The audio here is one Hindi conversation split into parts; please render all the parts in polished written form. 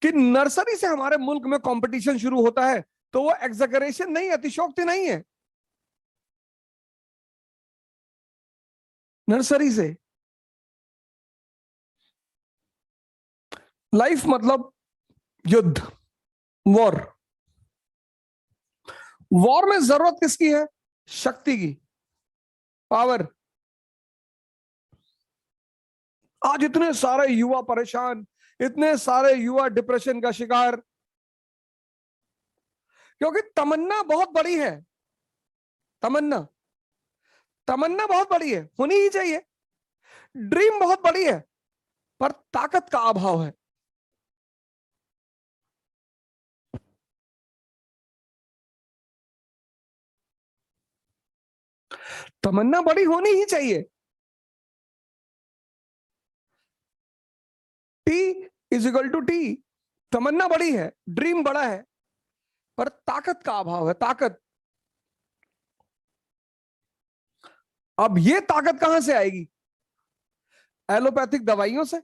कि नर्सरी से हमारे मुल्क में कंपटीशन शुरू होता है, तो वो एग्जैगरेशन नहीं, अतिशयोक्ति नहीं है। नर्सरी से लाइफ मतलब युद्ध, वॉर। वॉर में जरूरत किसकी है? शक्ति की, पावर। आज इतने सारे युवा परेशान, इतने सारे युवा डिप्रेशन का शिकार, क्योंकि तमन्ना बहुत बड़ी है। तमन्ना तमन्ना बहुत बड़ी है, होनी ही चाहिए। ड्रीम बहुत बड़ी है, पर ताकत का अभाव है। तमन्ना बड़ी होनी ही चाहिए। T is equal to T. Tamanna बड़ी है, ड्रीम बड़ा है, पर ताकत का अभाव है। ताकत, अब ये ताकत कहां से आएगी? एलोपैथिक दवाइयों से,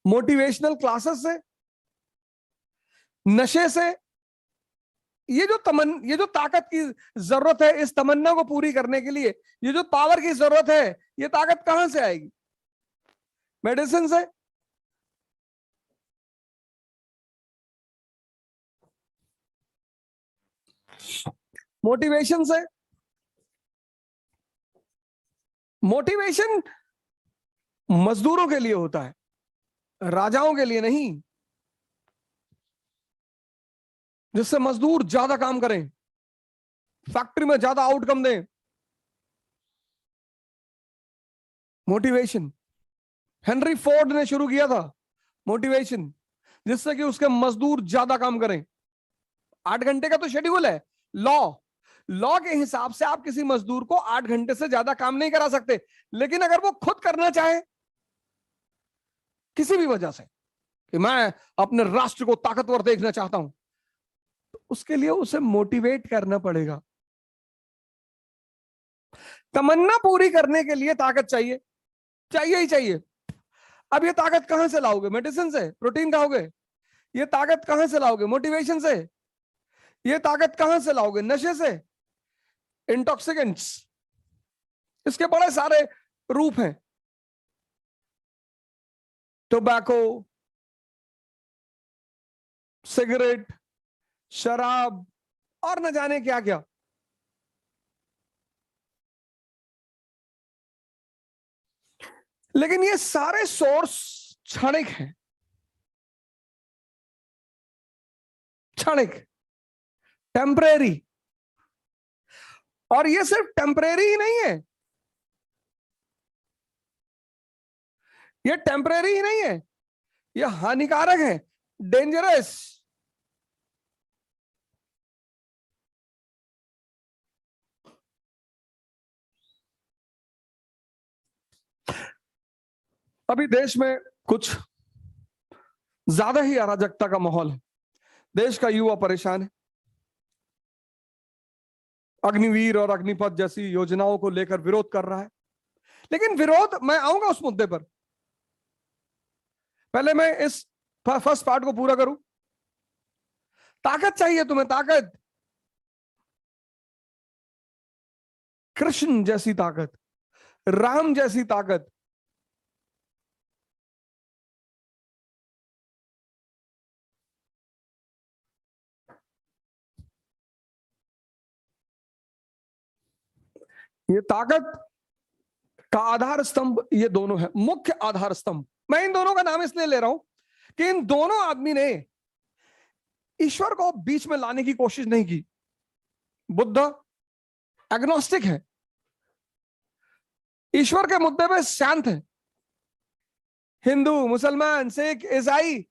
मोटिवेशनल क्लासेस से, नशे से। ये जो ताकत की जरूरत है, इस तमन्ना को पूरी करने के लिए ये जो पावर की जरूरत है, ये ताकत कहां से आएगी? मेडिसिन से, मोटिवेशन से। मोटिवेशन मजदूरों के लिए होता है, राजाओं के लिए नहीं। जिससे मजदूर ज्यादा काम करें, फैक्ट्री में ज्यादा आउटकम दें। मोटिवेशन हेनरी फोर्ड ने शुरू किया था, मोटिवेशन, जिससे कि उसके मजदूर ज्यादा काम करें। 8 घंटे का तो शेड्यूल है, लॉ। लॉ के हिसाब से आप किसी मजदूर को 8 घंटे से ज्यादा काम नहीं करा सकते। लेकिन अगर वो खुद करना चाहे, किसी भी वजह से, कि मैं अपने राष्ट्र को ताकतवर देखना चाहता हूं, तो उसके लिए उसे मोटिवेट करना पड़ेगा। तमन्ना पूरी करने के लिए ताकत चाहिए, चाहिए ही चाहिए। अब ये ताकत कहां से लाओगे? मेडिसिन से? प्रोटीन खाओगे? ये ताकत कहां से लाओगे? मोटिवेशन से? ये ताकत कहां से लाओगे? नशे से, इंटॉक्सिकेंट्स। इसके बड़े सारे रूप हैं, टोबैको, सिगरेट, शराब, और न जाने क्या क्या। लेकिन ये सारे सोर्स क्षणिक हैं, क्षणिक, टेम्परेरी। और ये सिर्फ टेम्परेरी ही नहीं है, ये टेम्परेरी ही नहीं है, ये हानिकारक है, डेंजरस। अभी देश में कुछ ज्यादा ही अराजकता का माहौल है। देश का युवा परेशान है। अग्निवीर और अग्निपथ जैसी योजनाओं को लेकर विरोध कर रहा है। लेकिन विरोध, मैं आऊंगा उस मुद्दे पर, पहले मैं इस फर्स्ट पार्ट को पूरा करूं। ताकत चाहिए तुम्हें, ताकत, कृष्ण जैसी ताकत, राम जैसी ताकत। ये ताकत का आधार स्तंभ ये दोनों है, मुख्य आधार स्तंभ। मैं इन दोनों का नाम इसलिए ले रहा हूं कि इन दोनों आदमी ने ईश्वर को बीच में लाने की कोशिश नहीं की। बुद्ध एग्नोस्टिक है, ईश्वर के मुद्दे पे शांत है। हिंदू, मुसलमान, सिख, ईसाई,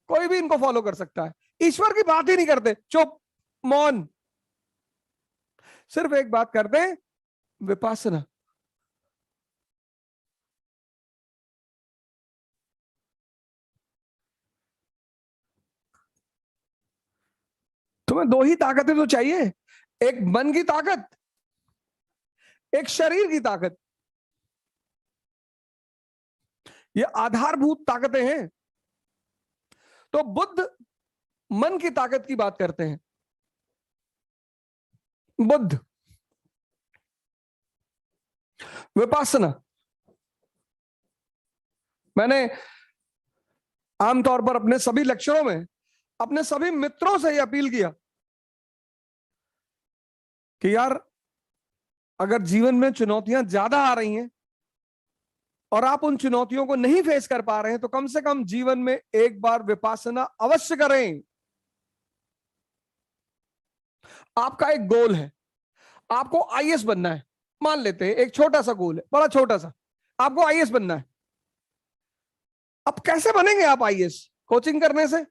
कोई भी इनको फॉलो कर सकता है। ईश्वर की बात ही नहीं करते, चुप, मौन। सिर्फ एक बात करते हैं, विपासना। तुम्हें दो ही ताकतें तो चाहिए, एक मन की ताकत, एक शरीर की ताकत। ये आधारभूत ताकतें हैं। तो बुद्ध मन की ताकत की बात करते हैं। बुद्ध विपासना, मैंने आमतौर पर अपने सभी लेक्चरों में अपने सभी मित्रों से यह अपील किया कि यार अगर जीवन में चुनौतियां ज्यादा आ रही हैं और आप उन चुनौतियों को नहीं फेस कर पा रहे हैं तो कम से कम जीवन में एक बार विपासना अवश्य करें। आपका एक गोल है, आपको आईएएस बनना है, मान लेते हैं एक छोटा सा गोल है, बड़ा छोटा सा, आपको आईएएस बनना है। अब कैसे बनेंगे आप आईएएस? कोचिंग करने से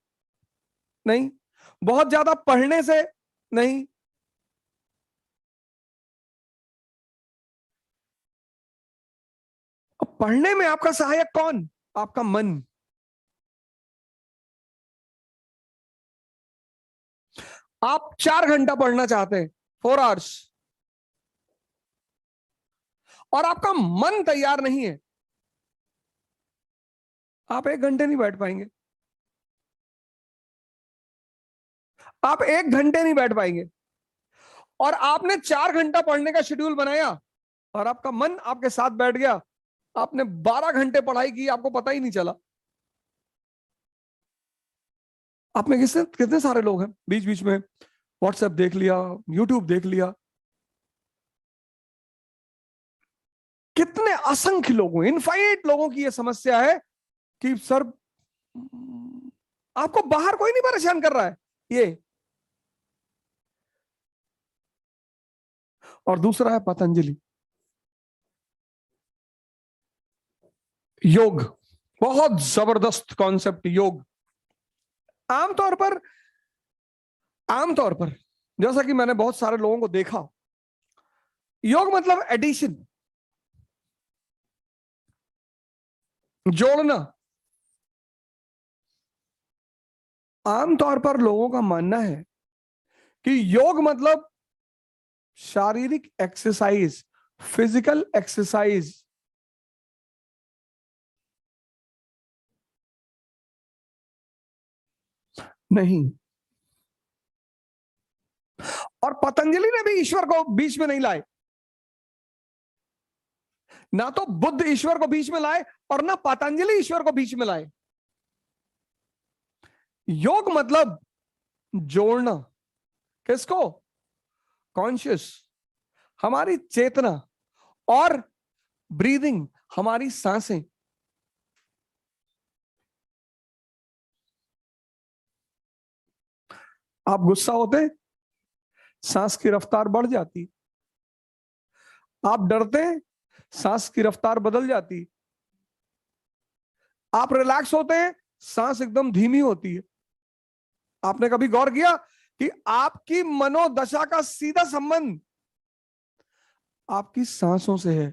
नहीं, बहुत ज्यादा पढ़ने से नहीं, पढ़ने में आपका सहायक कौन? आपका मन। आप 4 घंटा पढ़ना चाहते हैं, 4 आवर्स, और आपका मन तैयार नहीं है, आप 1 घंटे नहीं बैठ पाएंगे, आप 1 घंटे नहीं बैठ पाएंगे। और आपने 4 घंटा पढ़ने का शेड्यूल बनाया और आपका मन आपके साथ बैठ गया, आपने 12 घंटे पढ़ाई की, आपको पता ही नहीं चला। आप में कितने कितने सारे लोग हैं बीच बीच में व्हाट्सएप देख लिया, यूट्यूब देख लिया, कितने असंख्य लोगों, इनफाइनाइट लोगों की यह समस्या है कि सर आपको बाहर कोई नहीं परेशान कर रहा है ये। और दूसरा है पतंजलि योग, बहुत जबरदस्त कॉन्सेप्ट योग। आमतौर पर जैसा कि मैंने बहुत सारे लोगों को देखा, योग मतलब एडिशन, जोड़ना। आमतौर पर लोगों का मानना है कि योग मतलब शारीरिक एक्सरसाइज, फिजिकल एक्सरसाइज। नहीं, और पतंजलि ने भी ईश्वर को बीच में नहीं लाए, ना तो बुद्ध ईश्वर को बीच में लाए और ना पतंजलि ईश्वर को बीच में लाए। योग मतलब जोड़ना, किसको? कॉन्शियस, हमारी चेतना, और ब्रीदिंग, हमारी सांसें। आप गुस्सा होते, सांस की रफ्तार बढ़ जाती, आप डरते, सांस की रफ्तार बदल जाती, आप रिलैक्स होते हैं, सांस एकदम धीमी होती है। आपने कभी गौर किया कि आपकी मनोदशा का सीधा संबंध आपकी सांसों से है?